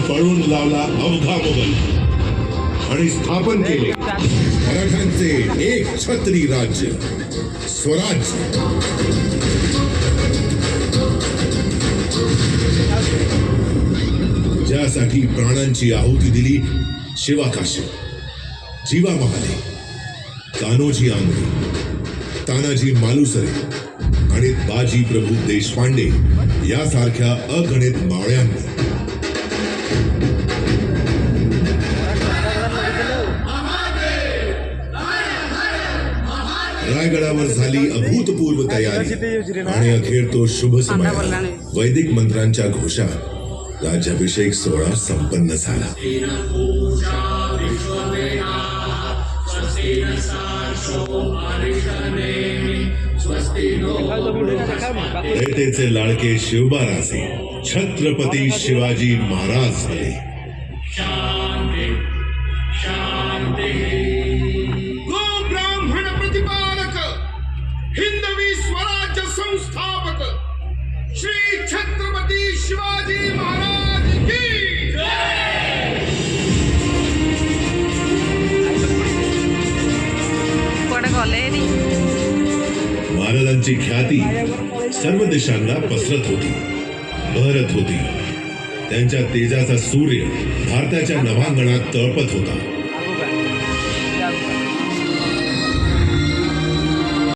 पळून लावला अवघा मोगल आणि स्थापन केले मराठ्यांचे एक छत्री राज्य, स्वराज्य. ज्यासाठी प्राणांची आहुती दिली शिवाकाशी, जीवा महाले, कान्होजी आंग्रे, तानाजी मालुसरे आणि बाजी प्रभू देशपांडे यासारख्या अगणित मावळ्यांनी रायगडावर झाली अभूतपूर्व तयारी आणि अखेर तो शुभ समय वैदिक मंत्रांच्या घोषात राज्याभिषेक सोहळा संपन्न झाला. रयतेचे लाडके शिवबाराजे छत्रपती शिवाजी महाराज झाले. ब्राह्मण प्रतिपालक, हिंदवी स्वराज्य संस्थापक श्री छत्रपती शिवाजी महाराज की जय. महाराजांची ख्याती सर्व देशांना पसरत होती, बहरत होती. त्यांच्या तेजाचा सूर्य भारताच्या नभांगणात तळपत होता.